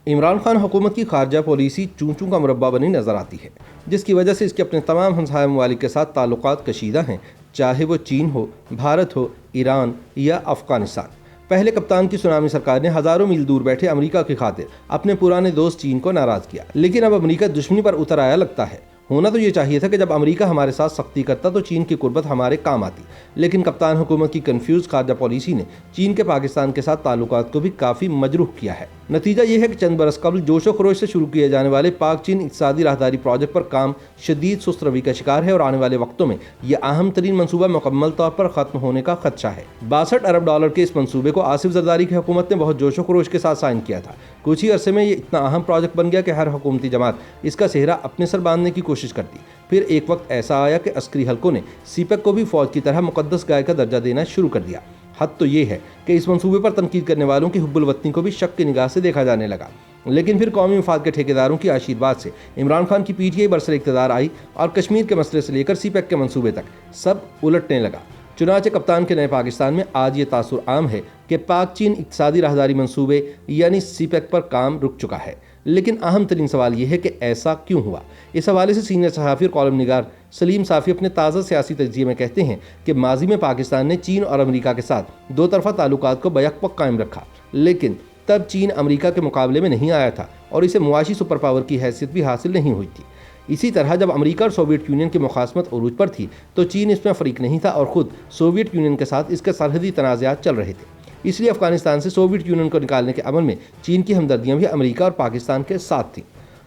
عمران خان حکومت کی خارجہ پالیسی چوں چوں کا مربع بنی نظر آتی ہے، جس کی وجہ سے اس کے اپنے تمام ہمسایہ ممالک کے ساتھ تعلقات کشیدہ ہیں، چاہے وہ چین ہو، بھارت ہو، ایران یا افغانستان۔ پہلے کپتان کی سونامی سرکار نے ہزاروں میل دور بیٹھے امریکہ کی خاطر اپنے پرانے دوست چین کو ناراض کیا، لیکن اب امریکہ دشمنی پر اتر آیا لگتا ہے۔ ہونا تو یہ چاہیے تھا کہ جب امریکہ ہمارے ساتھ سختی کرتا تو چین کی قربت ہمارے کام آتی، لیکن کپتان حکومت کی کنفیوز خارجہ پالیسی نے چین کے پاکستان کے ساتھ تعلقات کو بھی کافی مجروح کیا ہے۔ نتیجہ یہ ہے کہ چند برس قبل جوش و خروش سے شروع کیے جانے والے پاک چین اقتصادی راہداری پروجیکٹ پر کام شدید سست روی کا شکار ہے اور آنے والے وقتوں میں یہ اہم ترین منصوبہ مکمل طور پر ختم ہونے کا خدشہ ہے۔ 62 ارب ڈالر کے اس منصوبے کو آصف زرداری کی حکومت نے بہت جوش و خروش کے ساتھ سائن کیا تھا۔ کچھ ہی عرصے میں یہ اتنا اہم پروجیکٹ بن گیا کہ ہر حکومتی جماعت اس کا سہرا اپنے سر باندھنے کی کوشش کرتی۔ پھر ایک وقت ایسا آیا کہ عسکری حلقوں نے سی پیک کو بھی فوج کی طرح مقدس گائے کا درجہ دینا شروع کر دیا۔ حد تو یہ ہے کہ اس منصوبے پر تنقید کرنے والوں کی حب الوطنی کو بھی شک کی نگاہ سے دیکھا جانے لگا، لیکن پھر قومی مفاد کے ٹھیکیداروں کی آشیرواد سے عمران خان کی پی ٹی آئی برسر اقتدار آئی اور کشمیر کے مسئلے سے لے کر سی پیک کے منصوبے تک سب الٹنے لگا۔ چنانچہ کپتان کے نئے پاکستان میں آج یہ تاثر عام ہے کہ پاک چین اقتصادی راہداری منصوبے یعنی سی پیک پر کام رک چکا ہے، لیکن اہم ترین سوال یہ ہے کہ ایسا کیوں ہوا؟ اس حوالے سے سینئر صحافی اور کالم نگار سلیم صافی اپنے تازہ سیاسی تجزیے میں کہتے ہیں کہ ماضی میں پاکستان نے چین اور امریکہ کے ساتھ دو طرفہ تعلقات کو بیک وقت قائم رکھا، لیکن تب چین امریکہ کے مقابلے میں نہیں آیا تھا اور اسے معاشی سپر پاور کی حیثیت بھی حاصل نہیں ہوئی تھی۔ اسی طرح جب امریکہ اور سوویت یونین کی مخاصمت عروج پر تھی تو چین اس میں فریق نہیں تھا اور خود سوویت یونین کے ساتھ اس کے سرحدی تنازعات چل رہے تھے۔ اس لیے افغانستان سے سوویت یونین کو نکالنے کے عمل میں چین کی ہمدردیاں بھی امریکہ اور پاکستان کے ساتھ تھیں،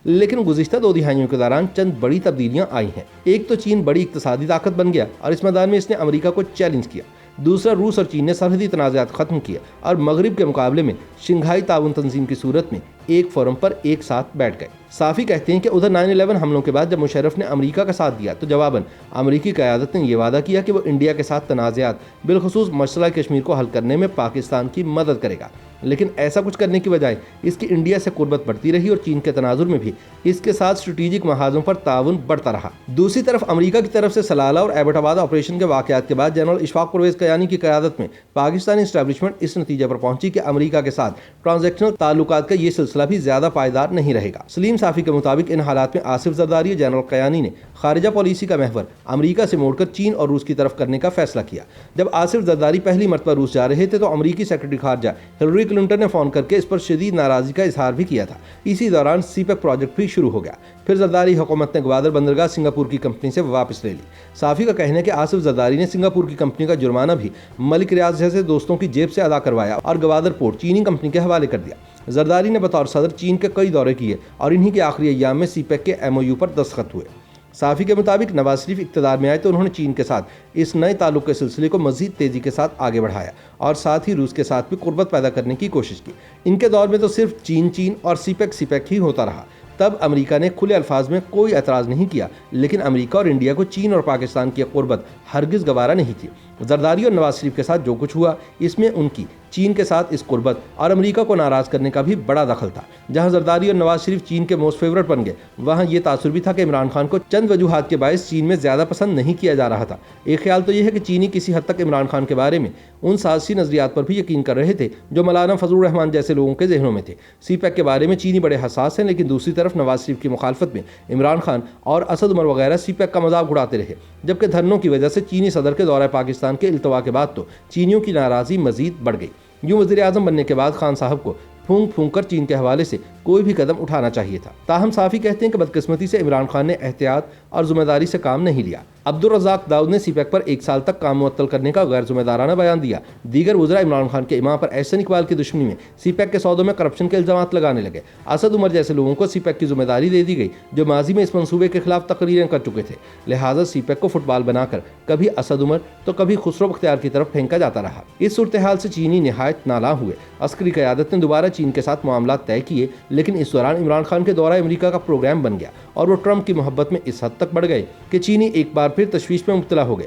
لیکن گزشتہ 2 دہائیوں کے دوران چند بڑی تبدیلیاں آئی ہیں۔ ایک تو چین بڑی اقتصادی طاقت بن گیا اور اس میدان میں اس نے امریکہ کو چیلنج کیا۔ دوسرا، روس اور چین نے سرحدی تنازعات ختم کیے اور مغرب کے مقابلے میں شنگھائی تعاون تنظیم کی صورت میں ایک فورم پر ایک ساتھ بیٹھ گئے۔ صافی کہتے ہیں کہ ادھر 9/11 حملوں کے بعد جب مشرف نے امریکہ کا ساتھ دیا تو جواباً امریکی قیادت نے یہ وعدہ کیا کہ وہ انڈیا کے ساتھ تنازعات بالخصوص مسئلہ کشمیر کو حل کرنے میں پاکستان کی مدد کرے گا، لیکن ایسا کچھ کرنے کی بجائے اس کی انڈیا سے قربت بڑھتی رہی اور چین کے تناظر میں بھی اس کے ساتھ اسٹریٹجک محاذوں پر تعاون بڑھتا رہا۔ دوسری طرف امریکہ کی طرف سے سلالہ اور ایبٹ آباد آپریشن کے واقعات کے بعد جنرل اشفاق پرویز کیانی کی قیادت میں پاکستانی اسٹیبلشمنٹ اس نتیجے پر پہنچی کہ امریکہ کے ساتھ ٹرانزیکشنل تعلقات کا یہ سلسلہ بھی زیادہ پائیدار نہیں رہے گا۔ سلیم صافی کے مطابق ان حالات میں آصف زرداری اور جنرل کیانی نے خارجہ پالیسی کا محور امریکہ سے موڑ کر چین اور روس کی طرف کرنے کا فیصلہ کیا۔ جب آصف زرداری پہلی مرتبہ روس جا رہے تھے تو امریکی سیکرٹری خارجہ ہلری کلنٹن نے فون کر کے اس پر شدید ناراضگی کا اظہار بھی کیا تھا۔ اسی دوران سی پیک پروجیکٹ بھی شروع ہو گیا۔ پھر زرداری حکومت نے گوادر بندرگاہ سنگاپور کی کمپنی سے واپس لے لی۔ صافی کا کہنا ہے کہ آصف زرداری نے سنگاپور کی کمپنی کا جرمانہ بھی ملک ریاض جیسے دوستوں کی جیب سے ادا کروایا اور گوادر پورٹ چینی کمپنی کے حوالے کر دیا۔ زرداری نے بطور صدر چین کے کئی دورے کیے اور انہی کے آخری ایام میں سی پیک کے MOU پر دستخط ہوئے۔ صافی کے مطابق نواز شریف اقتدار میں آئے تو انہوں نے چین کے ساتھ اس نئے تعلق کے سلسلے کو مزید تیزی کے ساتھ آگے بڑھایا اور ساتھ ہی روس کے ساتھ بھی قربت پیدا کرنے کی کوشش کی۔ ان کے دور میں تو صرف چین اور سی پیک ہی ہوتا رہا۔ تب امریکہ نے کھلے الفاظ میں کوئی اعتراض نہیں کیا، لیکن امریکہ اور انڈیا کو چین اور پاکستان کی قربت ہرگز گوارا نہیں تھی۔ زرداری اور نواز شریف کے ساتھ جو کچھ ہوا اس میں ان کی چین کے ساتھ اس قربت اور امریکہ کو ناراض کرنے کا بھی بڑا دخل تھا۔ جہاں زرداری اور نواز شریف چین کے موسٹ فیورٹ بن گئے، وہاں یہ تاثر بھی تھا کہ عمران خان کو چند وجوہات کے باعث چین میں زیادہ پسند نہیں کیا جا رہا تھا۔ ایک خیال تو یہ ہے کہ چینی کسی حد تک عمران خان کے بارے میں ان سازشی نظریات پر بھی یقین کر رہے تھے جو مولانا فضل الرحمان جیسے لوگوں کے ذہنوں میں تھے۔ سی پیک کے بارے میں چینی بڑے حساس ہیں، لیکن دوسری طرف نواز شریف کی مخالفت میں عمران خان اور اسد عمر وغیرہ سی پیک کا مذاق اڑاتے رہے، جبکہ دھرنوں کی وجہ سے چینی صدر کے دورہ پاکستان کے التوا کے بعد تو چینیوں کی ناراضی مزید بڑھ گئی۔ یوں وزیر اعظم بننے کے بعد خان صاحب کو پھونک پھونک کر چین کے حوالے سے کوئی بھی قدم اٹھانا چاہیے تھا۔ تاہم صافی کہتے ہیں کہ بدقسمتی سے عمران خان نے احتیاط اور ذمہ داری سے کام نہیں لیا۔ عبدالرزاق داؤد نے سی پیک پر 1 سال تک کام معطل کرنے کا غیر ذمہ دارانہ بیان دیا۔ دیگر وزراء عمران خان کے امام پر احسن اقبال کی دشمنی میں سی پیک کے سودوں میں کرپشن کے الزامات لگانے لگے۔ اسد عمر جیسے لوگوں کو سی پیک کی ذمہ داری دے دی گئی جو ماضی میں اس منصوبے کے خلاف تقریریں کر چکے تھے، لہٰذا سی پیک کو فٹ بال بنا کر کبھی اسد عمر تو کبھی خسرو بختیار کی طرف پھینکا جاتا رہا۔ اس صورتحال سے چینی نہایت نالاں ہوئے۔ عسکری قیادت نے دوبارہ چین کے ساتھ معاملات طے کیے، لیکن اس دوران عمران خان کے دورہ امریکہ کا پروگرام بن گیا اور وہ ٹرمپ کی محبت میں اس حد تک بڑھ گئے کہ چینی ایک بار پھر تشویش میں مبتلا ہو گئے۔